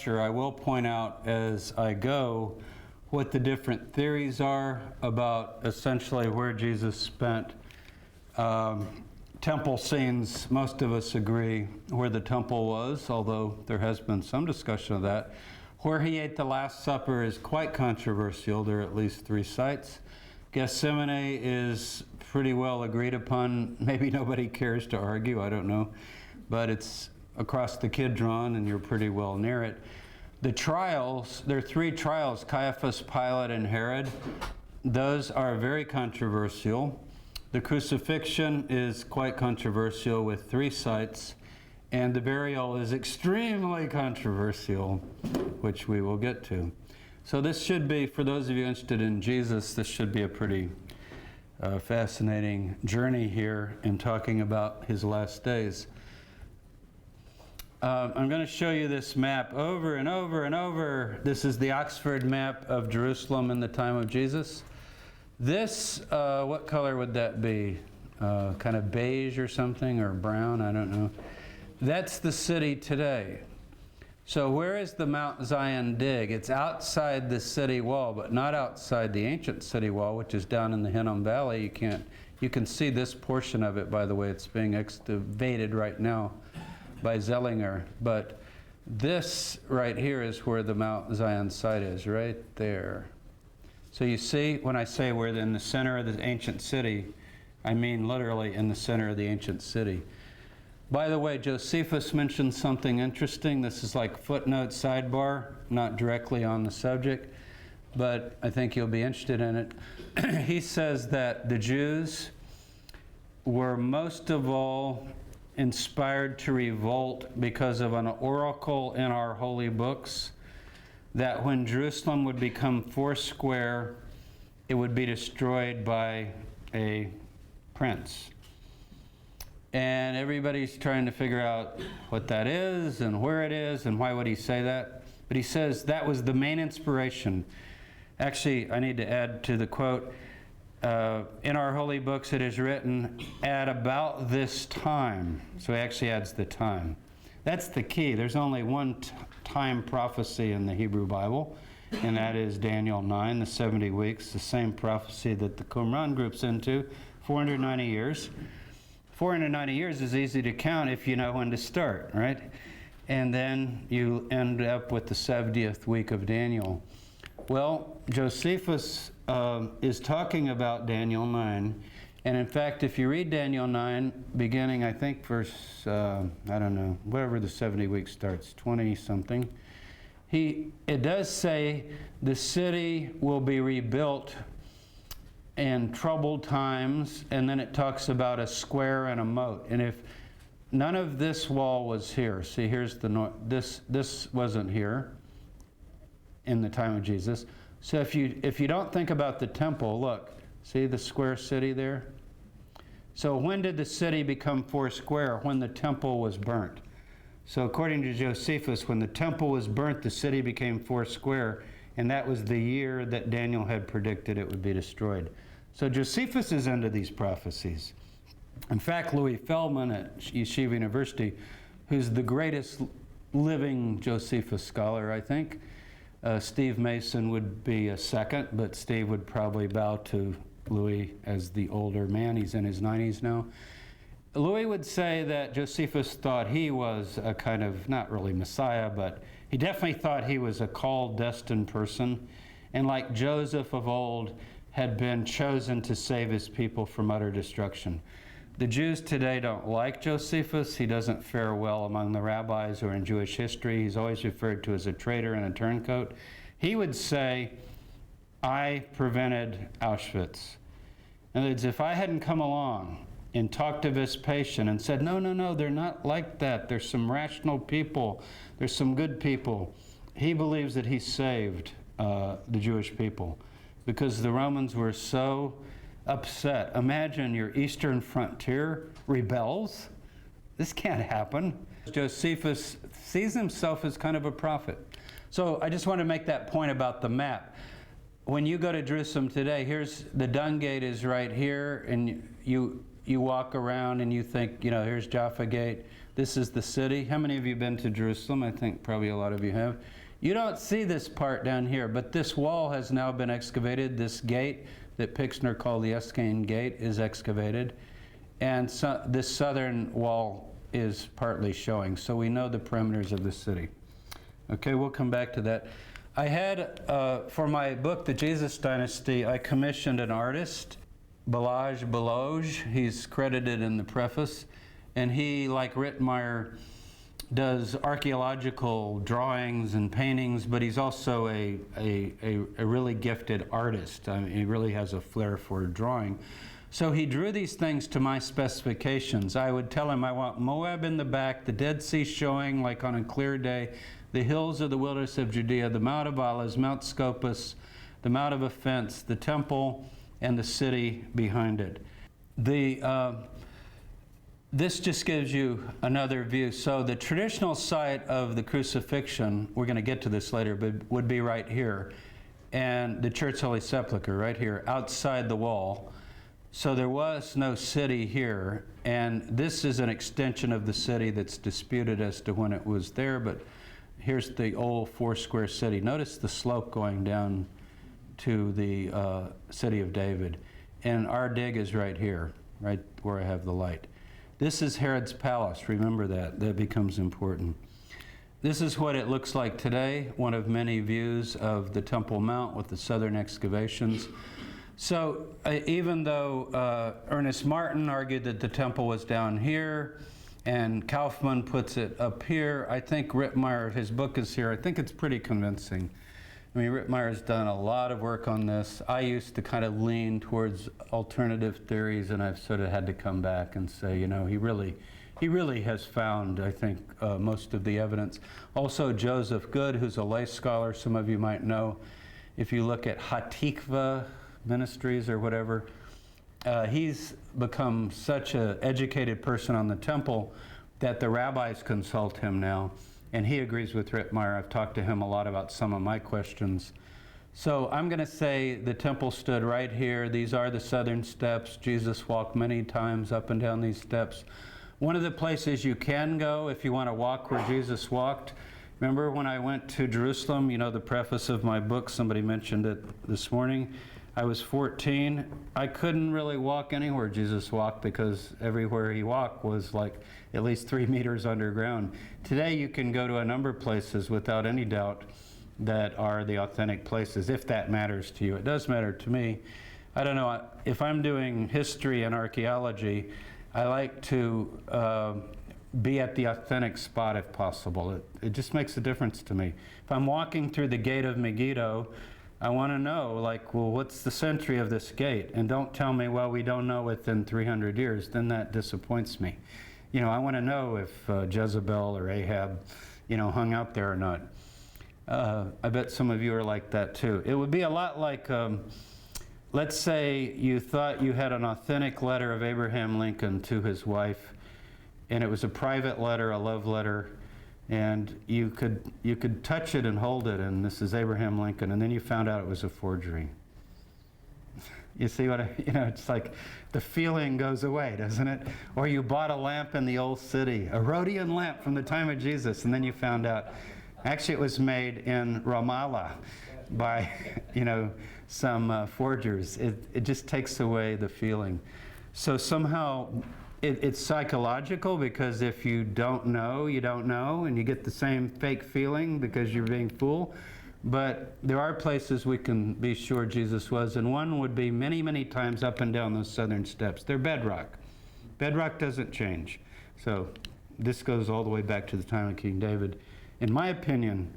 lecture, I will point out as I go what the different theories are about essentially where Jesus spent temple scenes. Most of us agree where the temple was, although there has been some discussion of that. Where he ate the Last Supper is quite controversial. There are at least 3 sites. Gethsemane is pretty well agreed upon. Maybe nobody cares to argue, I don't know. But it's across the Kidron, and you're pretty well near it. The trials, there are 3 trials, Caiaphas, Pilate, and Herod. Those are very controversial. The crucifixion is quite controversial with 3 sites. And the burial is extremely controversial, which we will get to. So this should be, for those of you interested in Jesus, this should be a pretty fascinating journey here in talking about his last days. I'm going to show you this map over and over and over. This is the Oxford map of Jerusalem in the time of Jesus. This, what color would that be? Kind of beige or something, or brown, I don't know. That's the city today. So where is the Mount Zion dig? It's outside the city wall, but not outside the ancient city wall, which is down in the Hinnom Valley. You can see this portion of it, by the way. It's being excavated right now by Zellinger. But this right here is where the Mount Zion site is, right there. So you see, when I say we're in the center of the ancient city, I mean literally in the center of the ancient city. By the way, Josephus mentioned something interesting. This is like footnote sidebar, not directly on the subject, but I think you'll be interested in it. He says that the Jews were most of all inspired to revolt because of an oracle in our holy books, that when Jerusalem would become foursquare, it would be destroyed by a prince. And everybody's trying to figure out what that is and where it is and why would he say that. But he says that was the main inspiration. Actually, I need to add to the quote, in our holy books it is written, at about this time. So he actually adds the time. That's the key. There's only one time prophecy in the Hebrew Bible, and that is Daniel 9, the 70 weeks, the same prophecy that the Qumran group's into, 490 years. 490 years is easy to count if you know when to start, right? And then you end up with the 70th week of Daniel. Well, Josephus is talking about Daniel 9. And in fact, if you read Daniel 9, beginning, I think, verse, I don't know, whatever the 70 weeks starts, 20-something, it does say the city will be rebuilt in troubled times, and then it talks about a square and a moat. And if none of this wall was here, see, here's the north, this wasn't here in the time of Jesus. So if you don't think about the temple, look, see the square city there? So when did the city become foursquare? When the temple was burnt. So according to Josephus, when the temple was burnt, the city became foursquare, and that was the year that Daniel had predicted it would be destroyed. So Josephus is into these prophecies. In fact, Louis Feldman at Yeshiva University, who's the greatest living Josephus scholar, I think. Steve Mason would be a second, but Steve would probably bow to Louis as the older man. He's in his 90s now. Louis would say that Josephus thought he was a kind of, not really Messiah, but he definitely thought he was a called, destined person, and like Joseph of old, had been chosen to save his people from utter destruction. The Jews today don't like Josephus. He doesn't fare well among the rabbis or in Jewish history. He's always referred to as a traitor and a turncoat. He would say, I prevented Auschwitz. In other words, if I hadn't come along and talked to Vespasian and said, no, they're not like that. There's some rational people. There's some good people. He believes that he saved the Jewish people because the Romans were so upset. Imagine your eastern frontier rebels. This can't happen. Josephus sees himself as kind of a prophet. So I just want to make that point about the map. When you go to Jerusalem today, here's the Dung Gate is right here, and you walk around and you think, here's Jaffa Gate. This is the city. How many of you have been to Jerusalem? I think probably a lot of you have. You don't see this part down here, but this wall has now been excavated. This gate that Pixner called the Escane Gate is excavated. And so this southern wall is partly showing. So we know the perimeters of the city. Okay, we'll come back to that. I had, for my book, The Jesus Dynasty, I commissioned an artist, Balazs Baloj. He's credited in the preface. And he, like Rittmeyer, does archaeological drawings and paintings, but he's also a really gifted artist. I mean, he really has a flair for drawing. So he drew these things to my specifications. I would tell him I want Moab in the back, the Dead Sea showing like on a clear day, the hills of the wilderness of Judea, the Mount of Olives, Mount Scopus, the Mount of Offense, the temple, and the city behind it. This just gives you another view. So the traditional site of the crucifixion, we're going to get to this later, but would be right here. And the Church Holy Sepulchre right here, outside the wall. So there was no city here. And this is an extension of the city that's disputed as to when it was there, but here's the old four-square city. Notice the slope going down to the city of David. And our dig is right here, right where I have the light. This is Herod's palace. Remember that. That becomes important. This is what it looks like today, one of many views of the Temple Mount with the southern excavations. So even though Ernest Martin argued that the temple was down here, and Kaufman puts it up here, I think Rittmeyer, his book is here, I think it's pretty convincing. I mean, Rittmeyer's done a lot of work on this. I used to kind of lean towards alternative theories, and I've sort of had to come back and say, you know, he really has found, I think, most of the evidence. Also, Joseph Good, who's a lay scholar, some of you might know. If you look at Hatikva Ministries or whatever, he's become such an educated person on the temple that the rabbis consult him now. And he agrees with Rittmeyer. I've talked to him a lot about some of my questions. So I'm going to say the temple stood right here. These are the southern steps. Jesus walked many times up and down these steps. One of the places you can go if you want to walk where Jesus walked. Remember when I went to Jerusalem, you know, the preface of my book, somebody mentioned it this morning. I was 14. I couldn't really walk anywhere Jesus walked because everywhere he walked was like at least 3 meters underground. Today you can go to a number of places without any doubt that are the authentic places, if that matters to you. It does matter to me. I don't know, if I'm doing history and archaeology, I like to be at the authentic spot if possible. It just makes a difference to me. If I'm walking through the gate of Megiddo, I want to know, like, well, what's the century of this gate? And don't tell me, well, we don't know within 300 years. Then that disappoints me. You know, I want to know if Jezebel or Ahab, you know, hung out there or not. I bet some of you are like that too. It would be a lot like, let's say you thought you had an authentic letter of Abraham Lincoln to his wife, and it was a private letter, a love letter, and you could touch it and hold it, and this is Abraham Lincoln, and then you found out it was a forgery. You see what you know, it's like the feeling goes away, doesn't it? Or you bought a lamp in the old city, a Herodian lamp from the time of Jesus, and then you found out, actually it was made in Ramallah by, you know, some forgers. It just takes away the feeling. So somehow it's psychological, because if you don't know, you don't know, and you get the same fake feeling because you're being fooled. But there are places we can be sure Jesus was, and one would be many, many times up and down those southern steps. They're bedrock. Bedrock doesn't change. So this goes all the way back to the time of King David. In my opinion,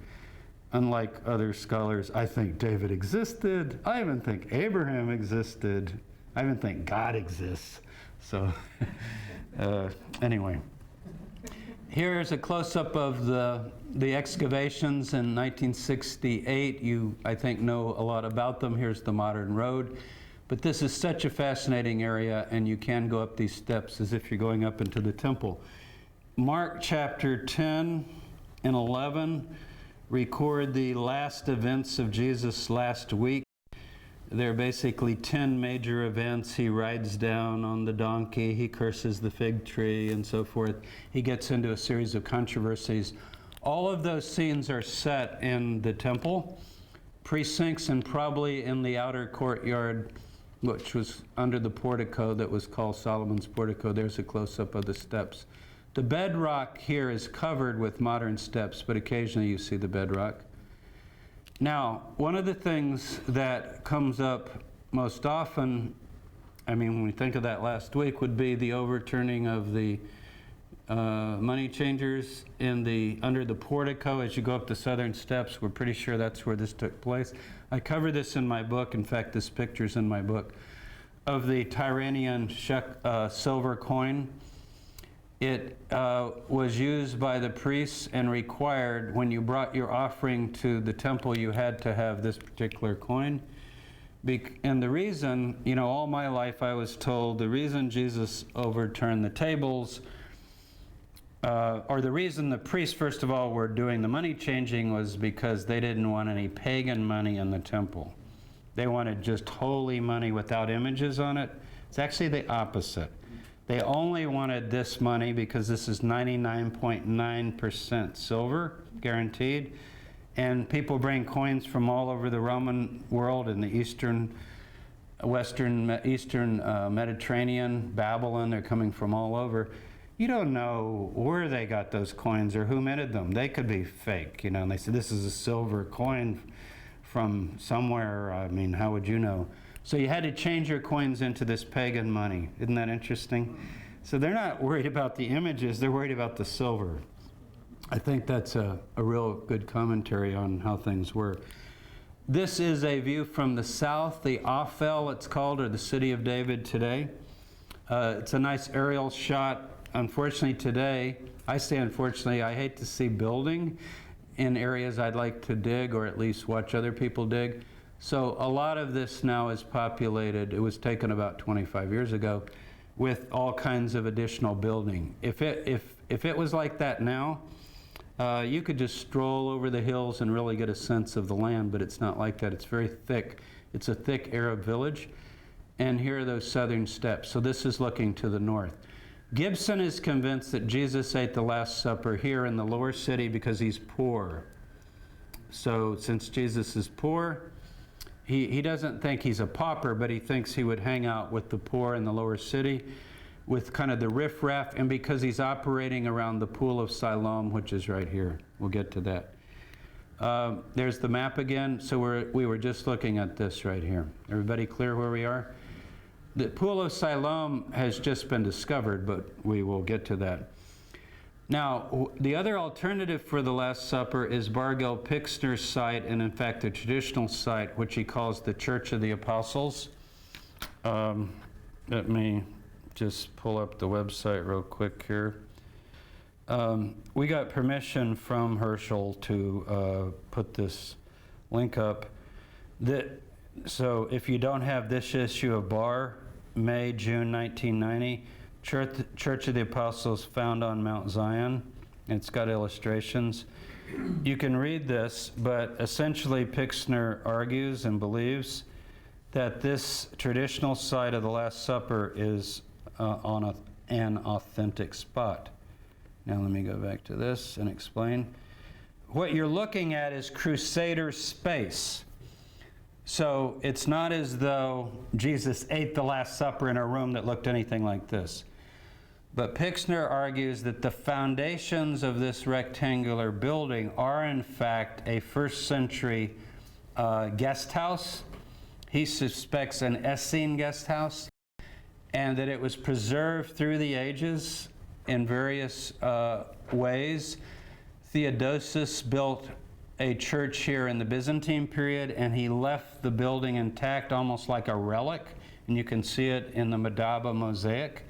unlike other scholars, I think David existed. I even think Abraham existed. I even think God exists. So anyway. Here's a close-up of the excavations in 1968. You, I think, know a lot about them. Here's the modern road. But this is such a fascinating area, and you can go up these steps as if you're going up into the temple. Mark chapter 10 and 11 record the last events of Jesus' last week. There are basically 10 major events. He rides down on the donkey, he curses the fig tree, and so forth. He gets into a series of controversies. All of those scenes are set in the temple precincts and probably in the outer courtyard, which was under the portico that was called Solomon's portico. There's a close-up of the steps. The bedrock here is covered with modern steps, but occasionally you see the bedrock. Now, one of the things that comes up most often, I mean, when we think of that last week, would be the overturning of the money changers under the portico as you go up the southern steps. We're pretty sure that's where this took place. I cover this in my book. In fact, this picture's in my book, of the Tyrannian silver coin. It was used by the priests and required, when you brought your offering to the temple, you had to have this particular coin. And the reason, you know, all my life I was told the reason Jesus overturned the tables, or the reason the priests, first of all, were doing the money changing was because they didn't want any pagan money in the temple. They wanted just holy money without images on it. It's actually the opposite. They only wanted this money because this is 99.9% silver, guaranteed. And people bring coins from all over the Roman world in the Eastern Mediterranean, Babylon. They're coming from all over. You don't know where they got those coins or who minted them. They could be fake, you know. And they said, this is a silver coin from somewhere. I mean, how would you know? So you had to change your coins into this pagan money. Isn't that interesting? So they're not worried about the images, they're worried about the silver. I think that's a real good commentary on how things were. This is a view from the south, the Ophel it's called, or the City of David today. It's a nice aerial shot. Unfortunately today, I say unfortunately, I hate to see building in areas I'd like to dig, or at least watch other people dig. So a lot of this now is populated, it was taken about 25 years ago, with all kinds of additional building. If it was like that now, you could just stroll over the hills and really get a sense of the land, but it's not like that. It's very thick. It's a thick Arab village. And here are those southern steps. So this is looking to the north. Gibson is convinced that Jesus ate the Last Supper here in the lower city because he's poor. So since Jesus is poor, he doesn't think he's a pauper, but he thinks he would hang out with the poor in the lower city with kind of the riffraff, and because he's operating around the Pool of Siloam, which is right here. We'll get to that. There's the map again. So we were just looking at this right here. Everybody clear where we are? The Pool of Siloam has just been discovered, but we will get to that. Now, the other alternative for the Last Supper is Bargel Pixner's site, and in fact the traditional site, which he calls the Church of the Apostles. Let me just pull up the website real quick here. We got permission from Herschel to put this link up. So if you don't have this issue of Bar, May, June 1990, Church of the Apostles found on Mount Zion. It's got illustrations. You can read this, but essentially Pixner argues and believes that this traditional site of the Last Supper is on an authentic spot. Now let me go back to this and explain. What you're looking at is Crusader space. So it's not as though Jesus ate the Last Supper in a room that looked anything like this. But Pixner argues that the foundations of this rectangular building are in fact a first century guest house. He suspects an Escene guest house, and that it was preserved through the ages in various ways. Theodosius built a church here in the Byzantine period, and he left the building intact, almost like a relic, and you can see it in the Madaba mosaic.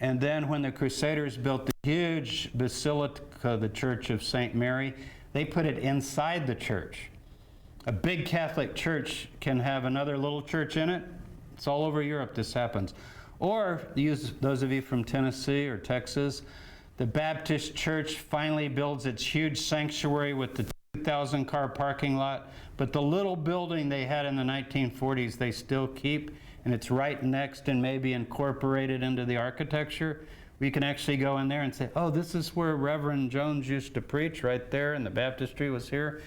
And then when the Crusaders built the huge basilica, the Church of St. Mary, they put it inside the church. A big Catholic church can have another little church in it. It's all over Europe this happens. Or, those of you from Tennessee or Texas, the Baptist church finally builds its huge sanctuary with the 2 2,000 car parking lot, but the little building they had in the 1940s they still keep, and it's right next and maybe incorporated into the architecture. We can actually go in there and say, oh, this is where Reverend Jones used to preach, right there, and the baptistry was here.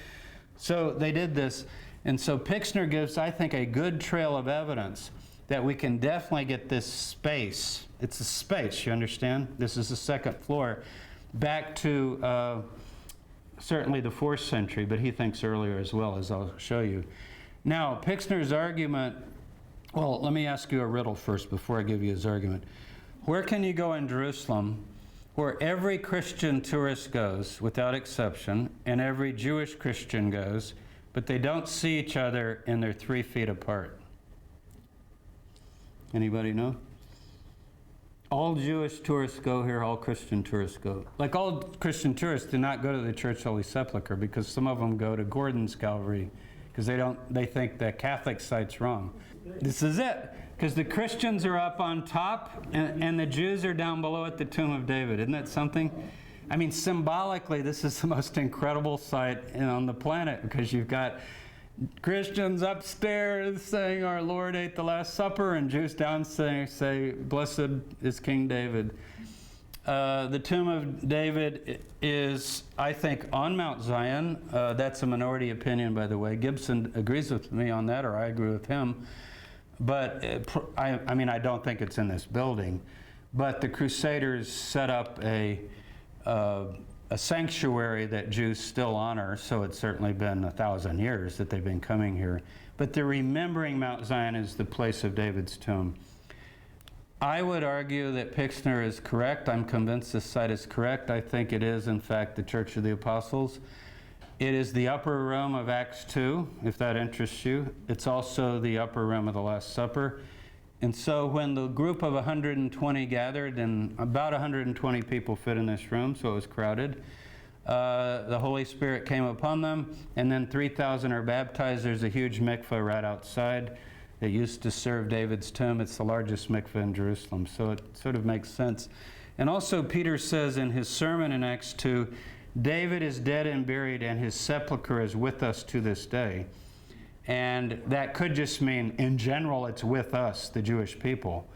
So they did this. And so Pixner gives, I think, a good trail of evidence that we can definitely get this space. It's a space, you understand? This is the second floor, back to certainly the 4th century, but he thinks earlier as well, as I'll show you. Now, Pixner's argument, well, let me ask you a riddle first before I give you his argument. Where can you go in Jerusalem where every Christian tourist goes, without exception, and every Jewish Christian goes, but they don't see each other and they're 3 feet apart? Anybody know? All Jewish tourists go here, all Christian tourists go. Like, all Christian tourists do not go to the Church Holy Sepulchre, because some of them go to Gordon's Calvary because they think the Catholic site's wrong. This is it, because the Christians are up on top and the Jews are down below at the Tomb of David. Isn't that something? I mean, symbolically, this is the most incredible site on the planet, because you've got Christians upstairs saying our Lord ate the Last Supper, and Jews down say blessed is King David. The Tomb of David is, I think, on Mount Zion. That's a minority opinion, by the way. Gibson agrees with me on that, or I agree with him. But I mean, I don't think it's in this building. But the Crusaders set up a sanctuary that Jews still honor, so it's certainly been 1,000 years that they've been coming here. But they're remembering Mount Zion as the place of David's tomb. I would argue that Pixner is correct. I'm convinced this site is correct. I think it is, in fact, the Church of the Apostles. It is the upper room of Acts 2, if that interests you. It's also the upper room of the Last Supper. And so when the group of 120 gathered, and about 120 people fit in this room, so it was crowded, the Holy Spirit came upon them, and then 3,000 are baptized. There's a huge mikveh right outside that used to serve David's tomb. It's the largest mikveh in Jerusalem, so it sort of makes sense. And also Peter says in his sermon in Acts 2, David is dead and buried, and his sepulchre is with us to this day. And that could just mean, in general, it's with us, the Jewish people.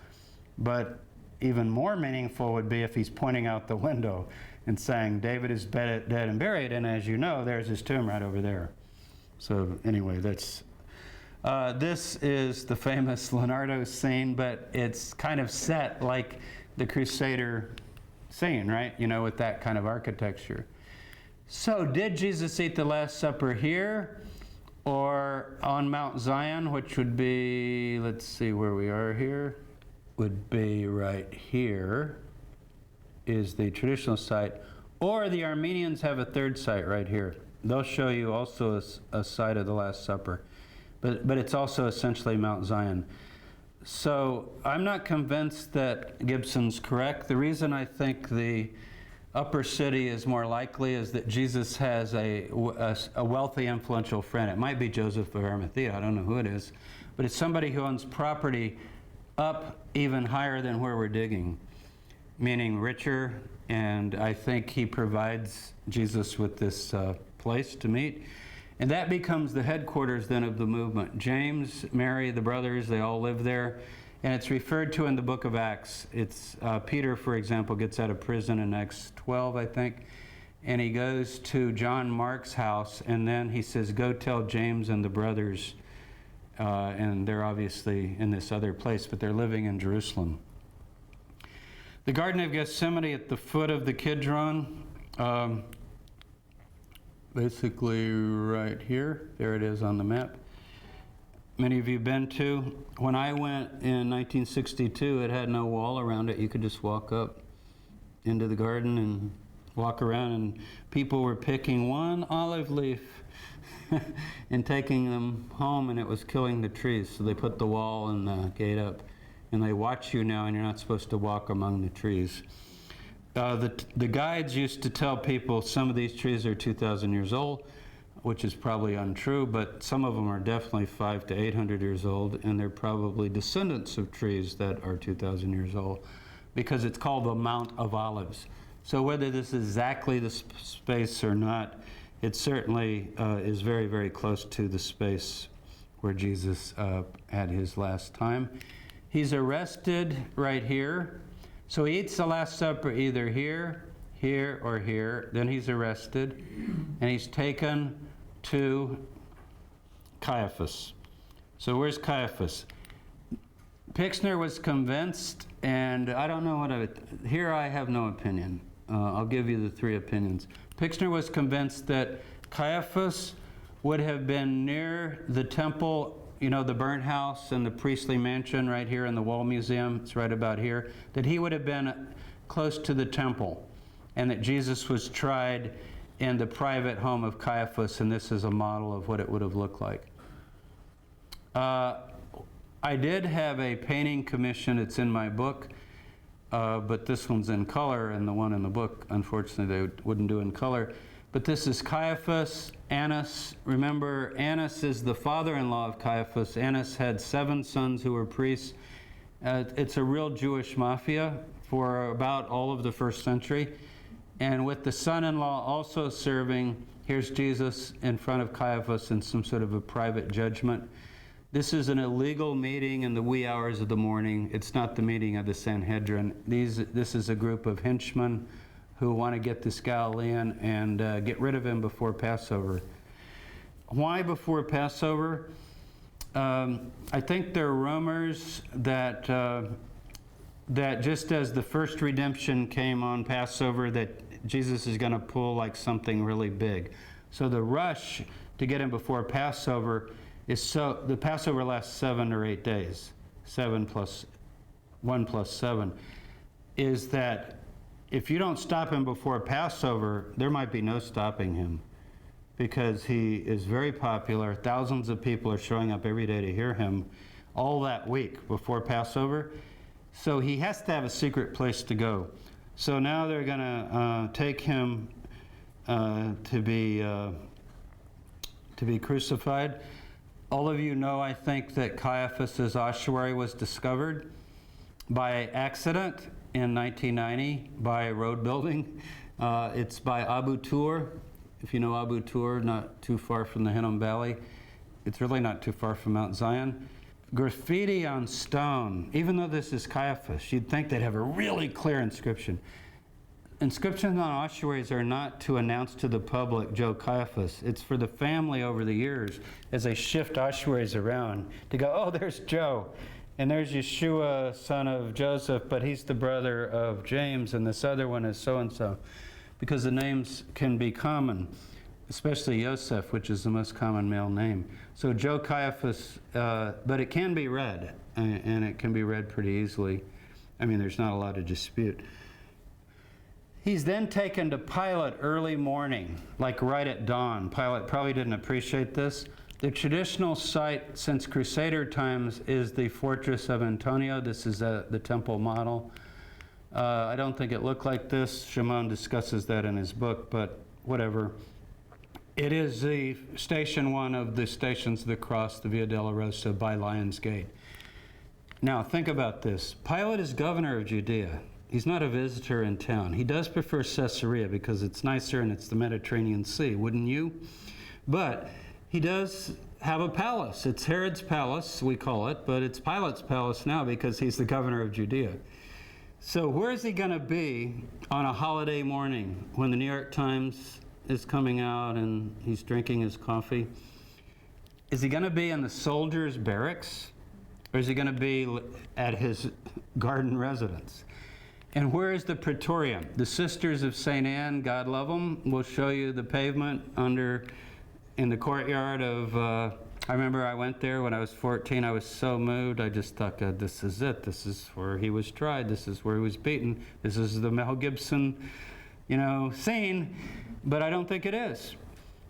But even more meaningful would be if he's pointing out the window and saying, David is dead and buried, and as you know, there's his tomb right over there. So anyway, that's... this is the famous Leonardo scene, but it's kind of set like the Crusader scene, right? You know, with that kind of architecture. So did Jesus eat the Last Supper here or on Mount Zion, which would be, let's see where we are here, would be right here is the traditional site, or the Armenians have a third site right here. They'll show you also a site of the Last Supper. But it's also essentially Mount Zion. So I'm not convinced that Gibson's correct. The reason I think the upper city is more likely is that Jesus has a wealthy, influential friend. It might be Joseph of Arimathea, I don't know who it is, but it's somebody who owns property up even higher than where we're digging, meaning richer, and I think he provides Jesus with this place to meet. And that becomes the headquarters then of the movement. James, Mary, the brothers, they all live there. And it's referred to in the book of Acts. It's Peter, for example, gets out of prison in Acts 12, I think. And he goes to John Mark's house, and then he says, go tell James and the brothers. And they're obviously in this other place, but they're living in Jerusalem. The Garden of Gethsemane at the foot of the Kidron. Basically right here. There it is on the map. Many of you have been to. When I went in 1962, it had no wall around it. You could just walk up into the garden and walk around, and people were picking one olive leaf and taking them home, and it was killing the trees. So they put the wall and the gate up, and they watch you now, and you're not supposed to walk among the trees. The guides used to tell people some of these trees are 2,000 years old, which is probably untrue, but some of them are definitely 500 to 800 years old, and they're probably descendants of trees that are 2,000 years old, because it's called the Mount of Olives. So whether this is exactly the space or not it certainly is very, very close to the space where Jesus had his last time. He's arrested right here. So he eats the Last Supper either here, here, or here. Then he's arrested, and he's taken to Caiaphas. So where's Caiaphas? Pixner was convinced, and I don't know here I have no opinion. I'll give you the three opinions. Pixner was convinced that Caiaphas would have been near the temple, the burnt house and the priestly mansion right here in the Wall Museum. It's right about here. That he would have been close to the temple, and that Jesus was tried in the private home of Caiaphas, and this is a model of what it would have looked like. I did have a painting commission. It's in my book, but this one's in color, and the one in the book, unfortunately, they wouldn't do in color. But this is Caiaphas Annas. Remember, Annas is the father-in-law of Caiaphas. Annas had 7 sons who were priests. It's a real Jewish mafia for about all of the first century. And with the son-in-law also serving, here's Jesus in front of Caiaphas in some sort of a private judgment. This is an illegal meeting in the wee hours of the morning. It's not the meeting of the Sanhedrin. This is a group of henchmen who want to get this Galilean and get rid of him before Passover. Why before Passover? I think there are rumors that just as the first redemption came on Passover, that Jesus is going to pull like something really big. So the rush to get him before Passover the Passover lasts 7 or 8 days. 7 plus 1 plus 7 is that if you don't stop him before Passover, there might be no stopping him, because he is very popular. Thousands of people are showing up every day to hear him all that week before Passover. So he has to have a secret place to go. So now they're going to take him to be crucified. All of you know, I think, that Caiaphas' ossuary was discovered by accident in 1990 by road building. It's by Abu Tur. If you know Abu Tur, not too far from the Hinnom Valley. It's really not too far from Mount Zion. Graffiti on stone. Even though this is Caiaphas, you'd think they'd have a really clear inscription. Inscriptions on ossuaries are not to announce to the public Joe Caiaphas. It's for the family over the years, as they shift ossuaries around, to go, oh, there's Joe. And there's Yeshua, son of Joseph, but he's the brother of James, and this other one is so-and-so. Because the names can be common, especially Yosef, which is the most common male name. So Joe Caiaphas, but it can be read, and it can be read pretty easily. I mean, there's not a lot of dispute. He's then taken to Pilate early morning, like right at dawn. Pilate probably didn't appreciate this. The traditional site since Crusader times is the fortress of Antonio. This is the temple model. I don't think it looked like this. Shimon discusses that in his book, but whatever. It is the station one of the stations of the cross, the Via Dolorosa by Lion's Gate. Now think about this. Pilate is governor of Judea. He's not a visitor in town. He does prefer Caesarea because it's nicer and it's the Mediterranean Sea, wouldn't you? But he does have a palace. It's Herod's palace, we call it, but it's Pilate's palace now because he's the governor of Judea. So where is he going to be on a holiday morning when the New York Times is coming out and he's drinking his coffee? Is he going to be in the soldiers' barracks, or is he going to be at his garden residence? And where is the Praetorium? The Sisters of St. Anne, God love them, will show you the pavement in the courtyard of, I remember I went there when I was 14. I was so moved. I just thought, God, this is it. This is where he was tried. This is where he was beaten. This is the Mel Gibson, scene. But I don't think it is.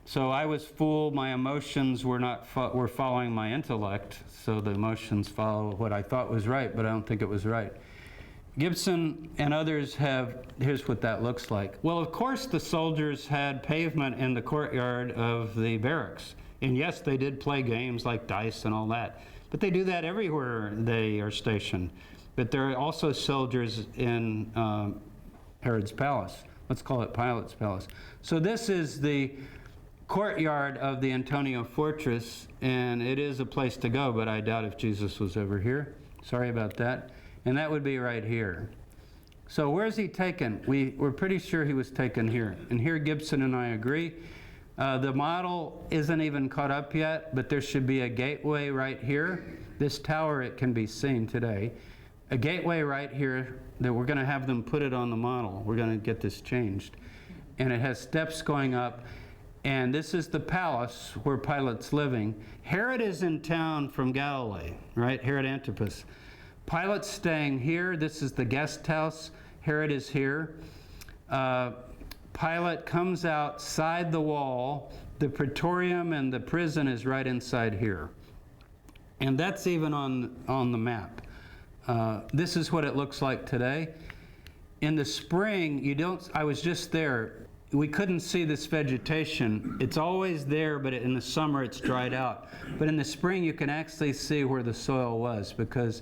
So I was fooled. My emotions were following my intellect. So the emotions follow what I thought was right, but I don't think it was right. Gibson and others here's what that looks like. Well, of course the soldiers had pavement in the courtyard of the barracks. And yes, they did play games like dice and all that. But they do that everywhere they are stationed. But there are also soldiers in Herod's palace. Let's call it Pilate's palace. So this is the courtyard of the Antonia Fortress, and it is a place to go, but I doubt if Jesus was ever here. Sorry about that. And that would be right here. So where's he taken? We're pretty sure he was taken here. And here Gibson and I agree. The model isn't even caught up yet, but there should be a gateway right here. This tower, it can be seen today. A gateway right here that we're going to have them put it on the model. We're going to get this changed. And it has steps going up. And this is the palace where Pilate's living. Herod is in town from Galilee, right? Herod Antipas. Pilate's staying here. This is the guest house. Herod is here. Pilate comes outside the wall. The praetorium and the prison is right inside here. And that's even on the map. This is what it looks like today. In the spring, I was just there. We couldn't see this vegetation. It's always there, but in the summer it's dried out. But in the spring you can actually see where the soil was, because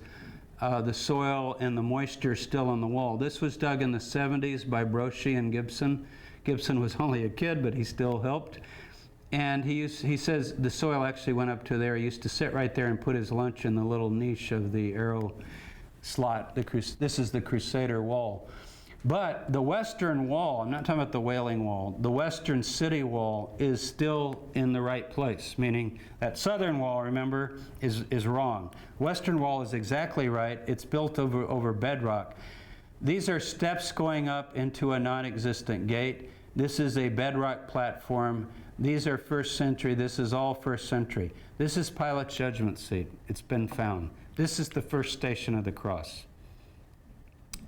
the soil and the moisture is still on the wall. This was dug in the 70s by Brochy and Gibson. Gibson was only a kid, but he still helped. And he says the soil actually went up to there. He used to sit right there and put his lunch in the little niche of the arrow slot. This is the Crusader wall. But the western wall, I'm not talking about the Wailing Wall, the western city wall is still in the right place, meaning that southern wall, remember, is wrong. Western wall is exactly right. It's built over bedrock. These are steps going up into a non-existent gate. This is a bedrock platform. These are 1st century. This is all 1st century. This is Pilate's judgment seat. It's been found. This is the first station of the cross.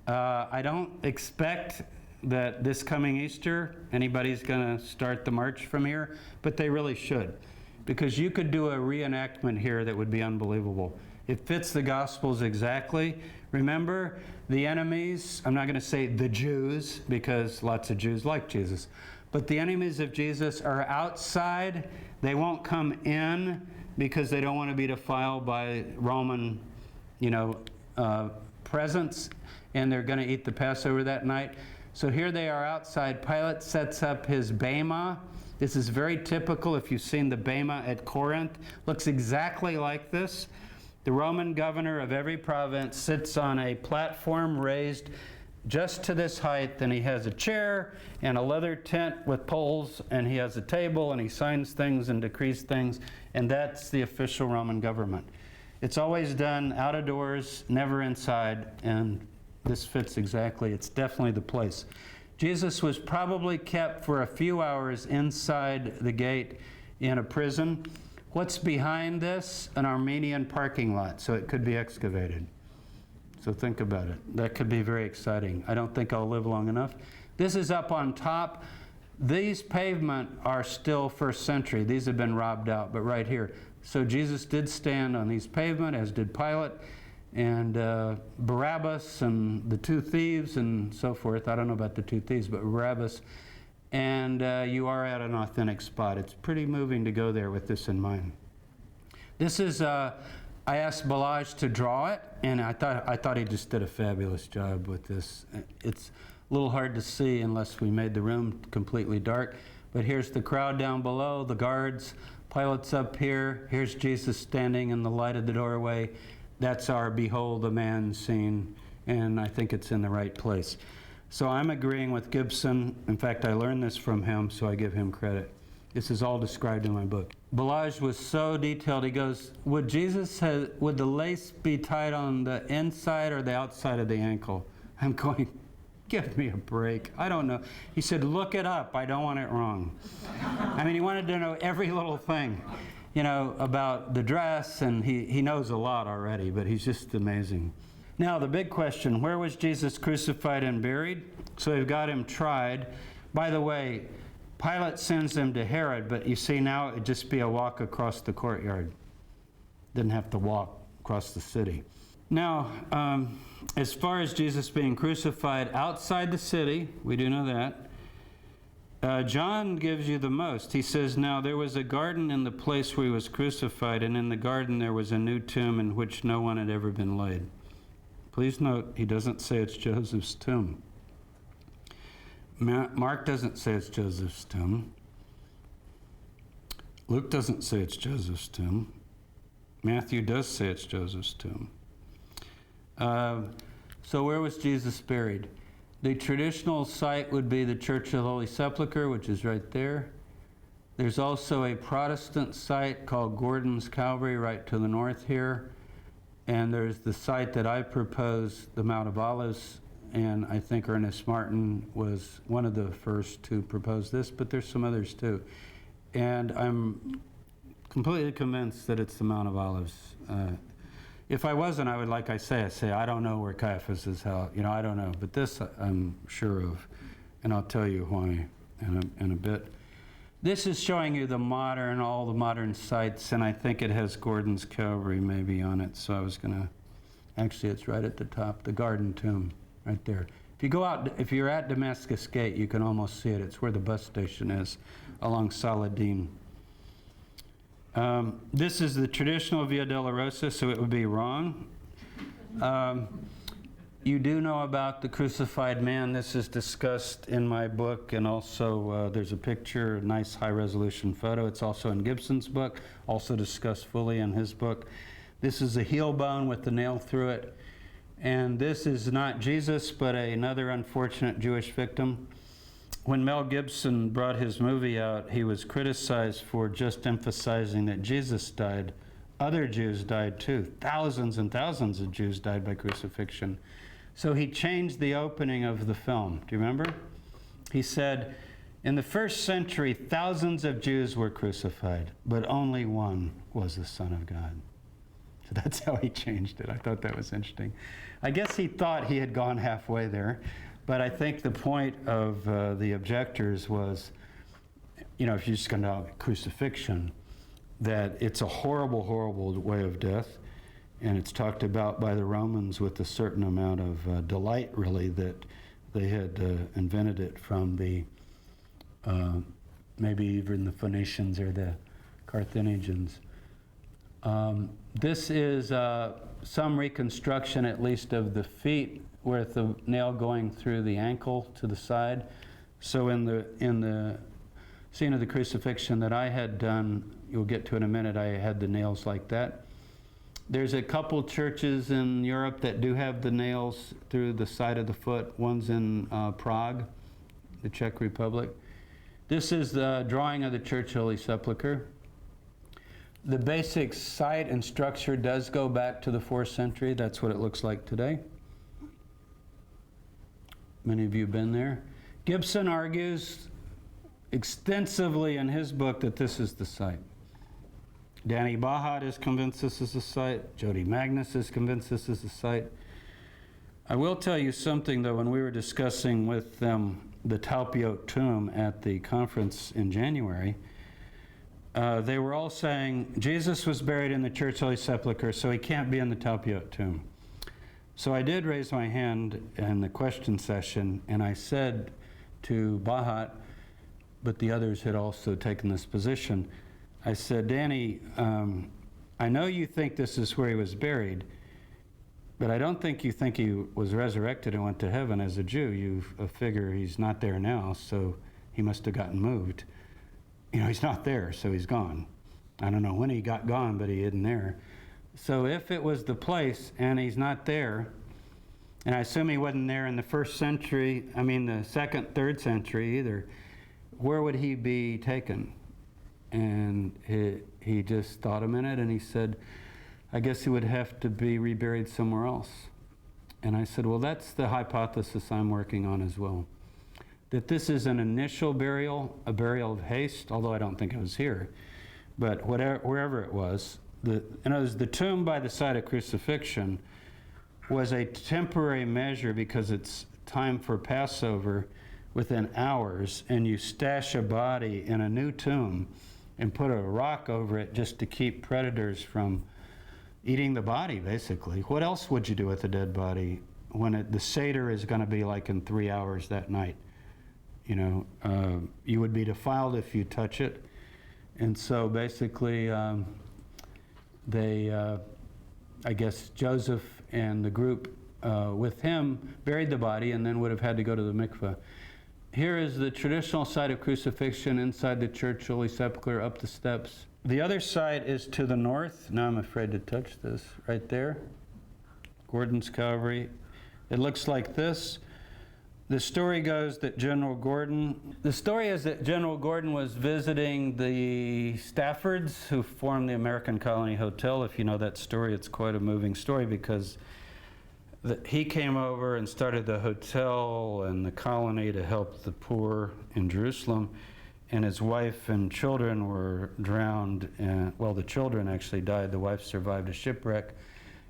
I don't expect that this coming Easter anybody's going to start the march from here, but they really should, because you could do a reenactment here that would be unbelievable. It fits the Gospels exactly. Remember, the enemies, I'm not going to say the Jews, because lots of Jews like Jesus, but the enemies of Jesus are outside. They won't come in because they don't want to be defiled by Roman, presence, and they're going to eat the Passover that night. So here they are outside. Pilate sets up his bema. This is very typical. If you've seen the bema at Corinth, looks exactly like this. The Roman governor of every province sits on a platform raised just to this height, and he has a chair and a leather tent with poles, and he has a table, and he signs things and decrees things, and that's the official Roman government. It's always done out of doors, never inside, and this fits exactly. It's definitely the place. Jesus was probably kept for a few hours inside the gate in a prison. What's behind this? An Armenian parking lot, so it could be excavated. So think about it. That could be very exciting. I don't think I'll live long enough. This is up on top. These pavement are still 1st century. These have been robbed out, but right here. So Jesus did stand on these pavement, as did Pilate, and Barabbas and the 2 thieves and so forth. I don't know about the 2 thieves, but Barabbas. And you are at an authentic spot. It's pretty moving to go there with this in mind. This is, I asked Balazs to draw it, and I thought he just did a fabulous job with this. It's a little hard to see unless we made the room completely dark. But here's the crowd down below, the guards. Pilate's up here. Here's Jesus standing in the light of the doorway. That's our behold the man scene, and I think it's in the right place. So I'm agreeing with Gibson. In fact, I learned this from him, so I give him credit. This is all described in my book. Balazs was so detailed. He goes, would the lace be tied on the inside or the outside of the ankle? I'm going, give me a break. I don't know. He said, look it up. I don't want it wrong. I mean, he wanted to know every little thing, about the dress, and he knows a lot already, but he's just amazing. Now, the big question, where was Jesus crucified and buried? So we've got him tried. By the way, Pilate sends him to Herod, but you see now it'd just be a walk across the courtyard. Didn't have to walk across the city. Now, as far as Jesus being crucified outside the city, we do know that. John gives you the most. He says, now there was a garden in the place where he was crucified, and in the garden there was a new tomb in which no one had ever been laid. Please note, he doesn't say it's Joseph's tomb. Mark doesn't say it's Joseph's tomb. Luke doesn't say it's Joseph's tomb. Matthew does say it's Joseph's tomb. So where was Jesus buried? The traditional site would be the Church of the Holy Sepulchre, which is right there. There's also a Protestant site called Gordon's Calvary right to the north here. And there's the site that I proposed, the Mount of Olives, and I think Ernest Martin was one of the first to propose this, but there's some others too. And I'm completely convinced that it's the Mount of Olives. If I wasn't, I would, like I say, I don't know where Caiaphas is held. I don't know. But this I'm sure of, and I'll tell you why in a bit. This is showing you all the modern sites, and I think it has Gordon's Calvary maybe on it. So I was going to, actually it's right at the top, the Garden Tomb, right there. If you go out, if you're at Damascus Gate, you can almost see it. It's where the bus station is, along Saladin. This is the traditional Via Dolorosa, so it would be wrong. You do know about the crucified man. This is discussed in my book, and also there's a picture, a nice high-resolution photo. It's also in Gibson's book, also discussed fully in his book. This is a heel bone with the nail through it. And this is not Jesus, but another unfortunate Jewish victim. When Mel Gibson brought his movie out, he was criticized for just emphasizing that Jesus died. Other Jews died too. Thousands and thousands of Jews died by crucifixion. So he changed the opening of the film. Do you remember? He said, in the first century, thousands of Jews were crucified, but only one was the Son of God. So that's how he changed it. I thought that was interesting. I guess he thought he had gone halfway there. But I think the point of the objectors was, if you're just going to crucifixion, that it's a horrible, horrible way of death. And it's talked about by the Romans with a certain amount of delight, really, that they had invented it from the, maybe even the Phoenicians or the Carthaginians. This is some reconstruction, at least, of the feet, with the nail going through the ankle to the side. So in the scene of the crucifixion that I had done, you'll get to in a minute, I had the nails like that. There's a couple churches in Europe that do have the nails through the side of the foot. One's in Prague, the Czech Republic. This is the drawing of the Church of the Holy Sepulchre. The basic site and structure does go back to the 4th century. That's what it looks like today. Many of you have been there. Gibson argues extensively in his book that this is the site. Danny Bahat is convinced this is the site. Jody Magnus is convinced this is the site. I will tell you something, though. When we were discussing with them the Talpiot tomb at the conference in January, they were all saying, Jesus was buried in the Church of the Holy Sepulchre, so he can't be in the Talpiot tomb. So I did raise my hand in the question session, and I said to Bahat, but the others had also taken this position, I said, Danny, I know you think this is where he was buried, but I don't think you think he was resurrected and went to heaven as a Jew. You figure he's not there now, so he must have gotten moved. He's not there, so he's gone. I don't know when he got gone, but he isn't there. So if it was the place and he's not there, and I assume he wasn't there in the 1st century, the 2nd, 3rd century either, where would he be taken? And he just thought a minute and he said, I guess he would have to be reburied somewhere else. And I said, well, that's the hypothesis I'm working on as well. That this is an initial burial, a burial of haste, although I don't think it was here, but wherever it was, the tomb by the site of crucifixion was a temporary measure because it's time for Passover within hours, and you stash a body in a new tomb and put a rock over it just to keep predators from eating the body, basically. What else would you do with a dead body when the Seder is going to be like in 3 hours that night? You would be defiled if you touch it. And so basically, I guess Joseph and the group with him buried the body and then would have had to go to the mikveh. Here is the traditional site of crucifixion inside the church, Holy Sepulchre, up the steps. The other site is to the north. Now I'm afraid to touch this. Right there. Gordon's Calvary. It looks like this. The story is that General Gordon was visiting the Staffords, who formed the American Colony Hotel. If you know that story, it's quite a moving story because he came over and started the hotel and the colony to help the poor in Jerusalem. And his wife and children were drowned. Well, the children actually died. The wife survived a shipwreck.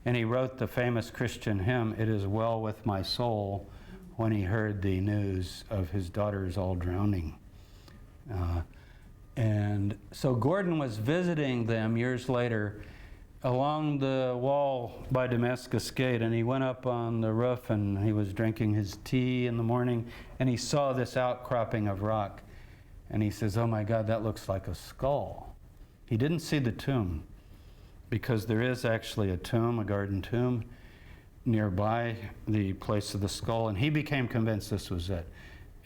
And he wrote the famous Christian hymn, "It is well with my soul," when he heard the news of his daughters all drowning. And so Gordon was visiting them years later along the wall by Damascus Gate, and he went up on the roof and he was drinking his tea in the morning, and he saw this outcropping of rock. And he says, "Oh my God, that looks like a skull." He didn't see the tomb, because there is actually a tomb, a garden tomb, nearby the place of the skull, and he became convinced this was it.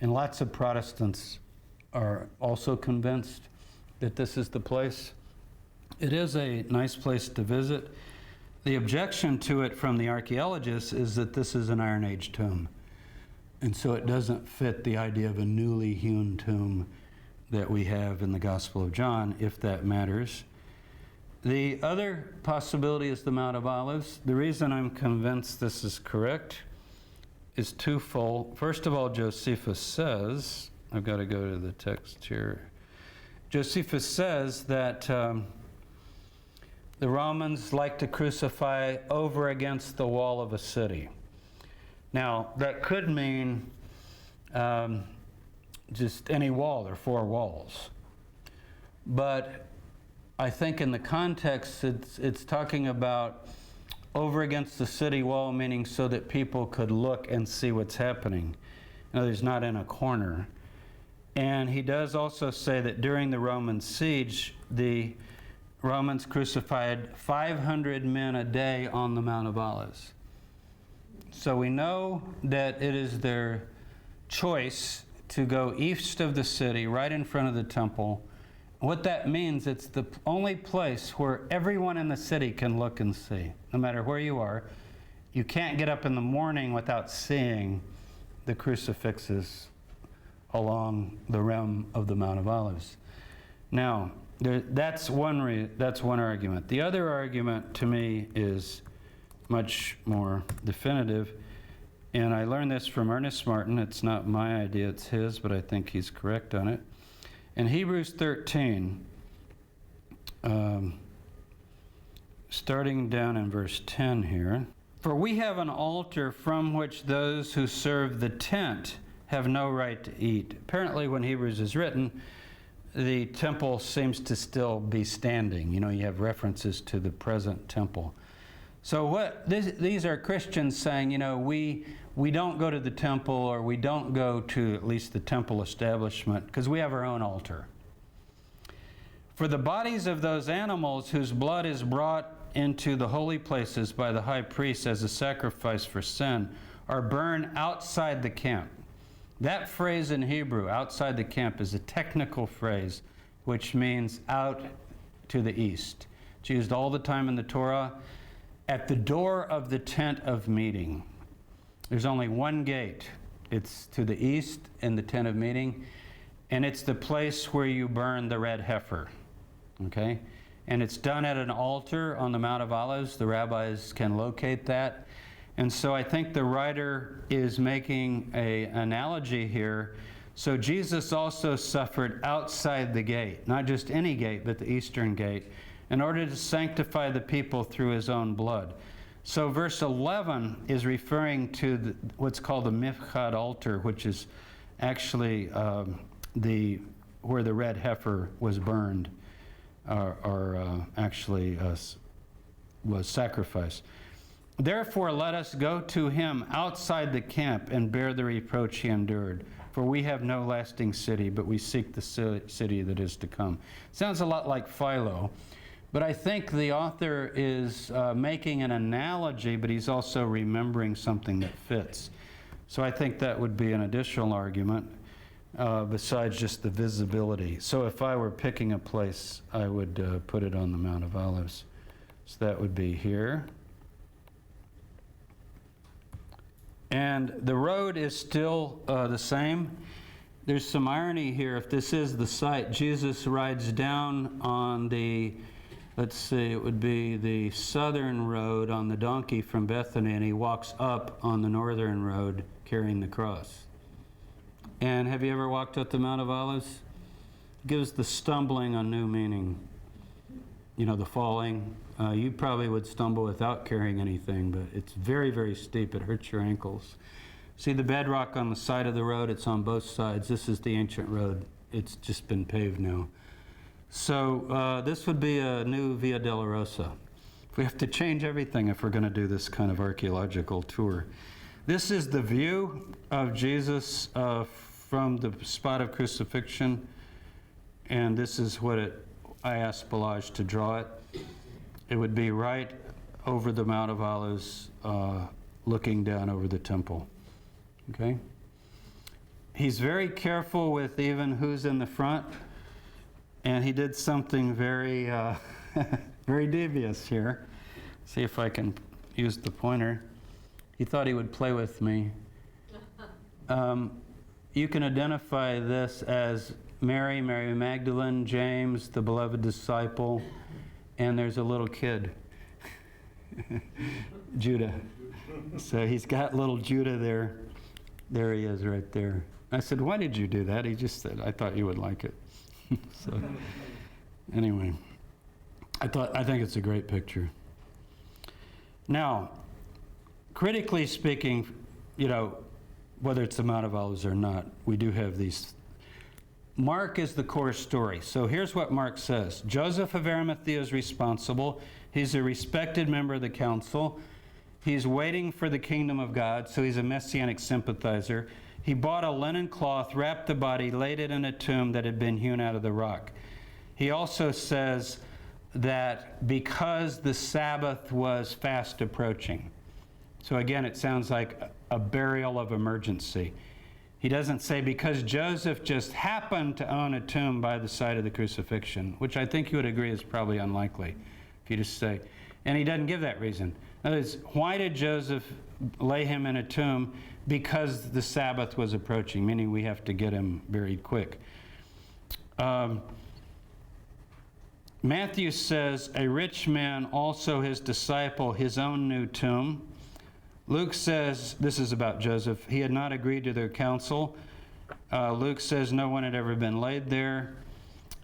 And lots of Protestants are also convinced that this is the place. It is a nice place to visit. The objection to it from the archaeologists is that this is an Iron Age tomb, and so it doesn't fit the idea of a newly hewn tomb that we have in the Gospel of John, if that matters. The other possibility is the Mount of Olives. The reason I'm convinced this is correct is twofold. First of all, Josephus says, I've got to go to the text here. Josephus says that the Romans like to crucify over against the wall of a city. Now, that could mean just any wall. There are 4 walls. But I think in the context, it's talking about over against the city wall, meaning so that people could look and see what's happening. In other words, not in a corner. And he does also say that during the Roman siege, the Romans crucified 500 men a day on the Mount of Olives. So we know that it is their choice to go east of the city, right in front of the temple. What that means, it's the only place where everyone in the city can look and see, no matter where you are. You can't get up in the morning without seeing the crucifixes along the rim of the Mount of Olives. Now, that's one argument. The other argument, to me, is much more definitive, and I learned this from Ernest Martin. It's not my idea, it's his, but I think he's correct on it. In Hebrews 13, starting down in verse 10 here, "For we have an altar from which those who serve the tent have no right to eat." Apparently, when Hebrews is written, the temple seems to still be standing. You know, you have references to the present temple. So these are Christians saying, you know, we don't go to the temple, or we don't go to at least the temple establishment, because we have our own altar. "For the bodies of those animals whose blood is brought into the holy places by the high priest as a sacrifice for sin are burned outside the camp." That phrase in Hebrew, outside the camp, is a technical phrase which means out to the east. It's used all the time in the Torah. At the door of the tent of meeting. There's only one gate. It's to the east in the tent of meeting, and it's the place where you burn the red heifer, okay? And it's done at an altar on the Mount of Olives. The rabbis can locate that. And so I think the writer is making an analogy here. So Jesus also suffered outside the gate, not just any gate, but the eastern gate, in order to sanctify the people through his own blood. So verse 11 is referring to what's called the Mythchat Altar, which is actually where the red heifer was burned, or was sacrificed. "Therefore let us go to him outside the camp and bear the reproach he endured. For we have no lasting city, but we seek the city that is to come." Sounds a lot like Philo. But I think the author is making an analogy, but he's also remembering something that fits. So I think that would be an additional argument. besides just the visibility. So if I were picking a place, I would put it on the Mount of Olives. So that would be here. And the road is still the same. There's some irony here. If this is the site, Jesus rides down on the, let's see, it would be the southern road on the donkey from Bethany, and he walks up on the northern road carrying the cross. And have you ever walked up the Mount of Olives? It gives the stumbling a new meaning. You know, the falling. You probably would stumble without carrying anything, but it's very, very steep. It hurts your ankles. See the bedrock on the side of the road? It's on both sides. This is the ancient road. It's just been paved now. So this would be a new Via Dolorosa. We have to change everything if we're going to do this kind of archaeological tour. This is the view of Jesus from the spot of crucifixion, and this is what I asked Balazs to draw it. It would be right over the Mount of Olives, looking down over the temple. Okay? He's very careful with even who's in the front, and he did something very, very devious here. See if I can use the pointer. He thought he would play with me. You can identify this as Mary, Mary Magdalene, James, the beloved disciple, and there's a little kid, Judah. So he's got little Judah there. There he is right there. I said, why did you do that? He just said, I thought you would like it. So anyway, I think it's a great picture. Now, critically speaking, you know, whether it's the Mount of Olives or not, we do have these. Mark is the core story. So here's what Mark says. Joseph of Arimathea is responsible. He's a respected member of the council. He's waiting for the kingdom of God, so he's a messianic sympathizer. He bought a linen cloth, wrapped the body, laid it in a tomb that had been hewn out of the rock. He also says that because the Sabbath was fast approaching. So again, it sounds like a burial of emergency. He doesn't say because Joseph just happened to own a tomb by the side of the crucifixion, which I think you would agree is probably unlikely if you just say. And he doesn't give that reason. In other words, why did Joseph lay him in a tomb? Because the Sabbath was approaching, meaning we have to get him buried quick. Matthew says, a rich man, also his disciple, his own new tomb. Luke says, this is about Joseph, he had not agreed to their counsel. Luke says no one had ever been laid there.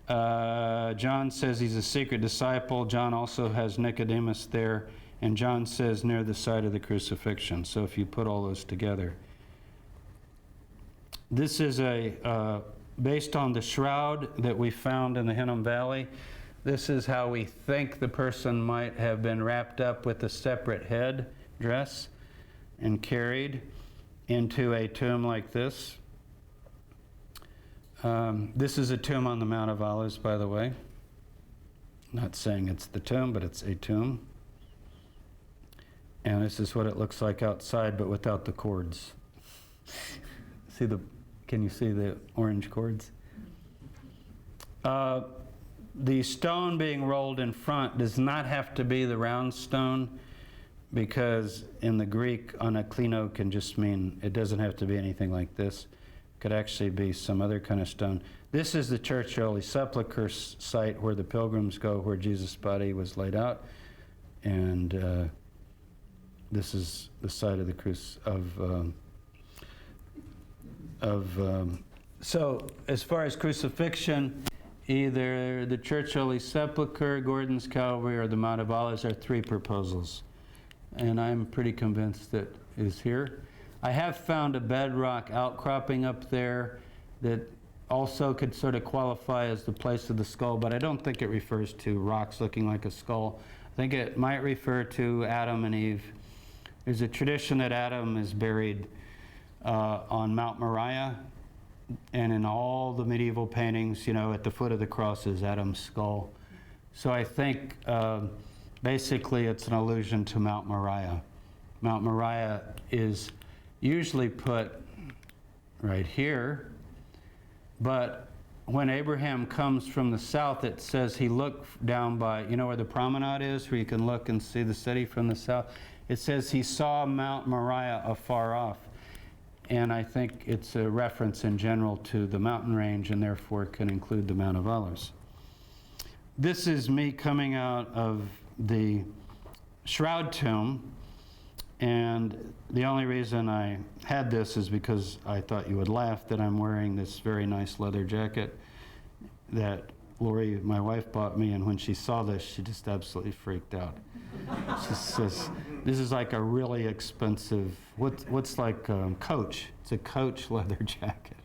John says he's a secret disciple. John also has Nicodemus there. And John says near the site of the crucifixion. So if you put all those together. This is based on the shroud that we found in the Hinnom Valley. This is how we think the person might have been wrapped up with a separate head dress and carried into a tomb like this. This is a tomb on the Mount of Olives, by the way. Not saying it's the tomb, but it's a tomb. And this is what it looks like outside, but without the cords. Can you see the orange cords? The stone being rolled in front does not have to be the round stone, because in the Greek, anaklino can just mean, it doesn't have to be anything like this. It could actually be some other kind of stone. This is the Church of Holy Sepulchre site where the pilgrims go, where Jesus' body was laid out. And this is the site of the crucifixion so as far as crucifixion, either the Church of Holy Sepulchre, Gordon's Calvary, or the Mount of Olives are three proposals. And I'm pretty convinced that it is here. I have found a bedrock outcropping up there that also could sort of qualify as the place of the skull, but I don't think it refers to rocks looking like a skull. I think it might refer to Adam and Eve. There's a tradition that Adam is buried on Mount Moriah, and in all the medieval paintings, you know, at the foot of the cross is Adam's skull. So I think basically it's an allusion to Mount Moriah. Mount Moriah is usually put right here, But when Abraham comes from the south, it says he looked down by, you know where the promenade is, where you can look and see the city from the south? It says he saw Mount Moriah afar off. And I think it's a reference in general to the mountain range, and therefore can include the Mount of Olives. This is me coming out of the Shroud Tomb, and the only reason I had this is because I thought you would laugh that I'm wearing this very nice leather jacket that Lori, my wife, bought me, and when she saw this, she just absolutely freaked out. She says, this is like a really expensive, what's like Coach? It's a Coach leather jacket.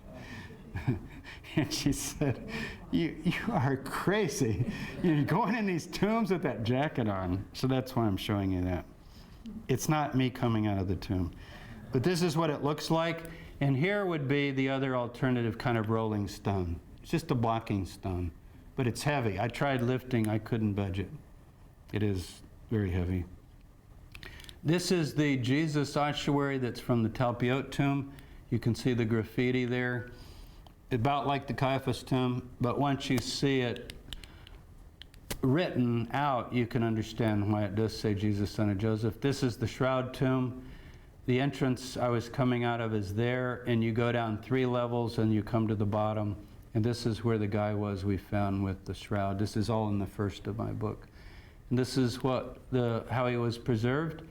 And she said, you are crazy. You're going in these tombs with that jacket on. So that's why I'm showing you that. It's not me coming out of the tomb. But this is what it looks like. And here would be the other alternative kind of rolling stone. It's just a blocking stone. But it's heavy. I tried lifting. I couldn't budge it. It is very heavy. This is the Jesus ossuary that's from the Talpiot tomb. You can see the graffiti there. About like the Caiaphas tomb, but once you see it written out, you can understand why it does say Jesus, son of Joseph. This is the Shroud Tomb. The entrance I was coming out of is there, and you go down 3 levels and you come to the bottom, and this is where the guy was we found with the shroud. This is all in the first of my book. And this is how he was preserved.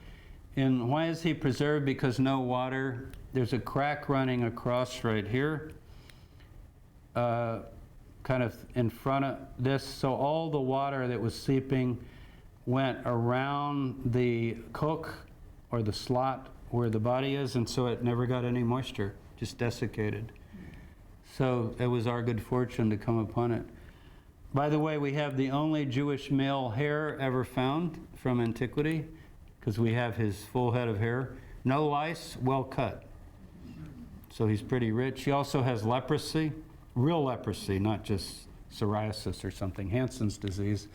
And why is he preserved? Because no water. There's a crack running across right here. Kind of in front of this, so all the water that was seeping went around the cook or the slot where the body is, and so it never got any moisture, just desiccated. So it was our good fortune to come upon it. By the way, we have the only Jewish male hair ever found from antiquity, because we have his full head of hair. No lice, well cut. So he's pretty rich. He also has leprosy. Real leprosy, not just psoriasis or something, Hansen's disease,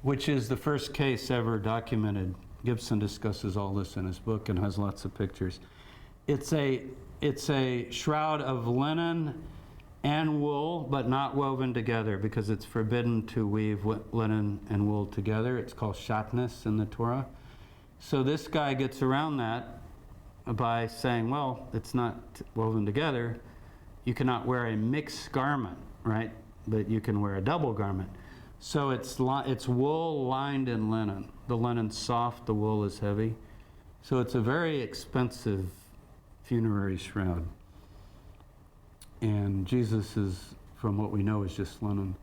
which is the first case ever documented. Gibson discusses all this in his book and has lots of pictures. It's a shroud of linen and wool, but not woven together, because it's forbidden to weave linen and wool together. It's called shatnez in the Torah. So this guy gets around that by saying, well, it's not woven together. You cannot wear a mixed garment, right? But you can wear a double garment. So it's wool lined in linen. The linen's soft, the wool is heavy. So it's a very expensive funerary shroud. And Jesus is, from what we know, is just linen.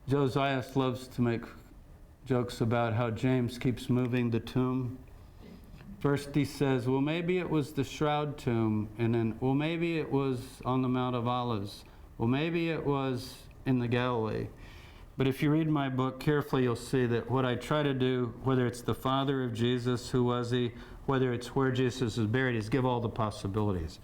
Josias loves to make jokes about how James keeps moving the tomb. First he says, well, maybe it was the Shroud Tomb, and then, well, maybe it was on the Mount of Olives. Well, maybe it was in the Galilee. But if you read my book carefully, you'll see that what I try to do, whether it's the father of Jesus, who was he, whether it's where Jesus is buried, is give all the possibilities.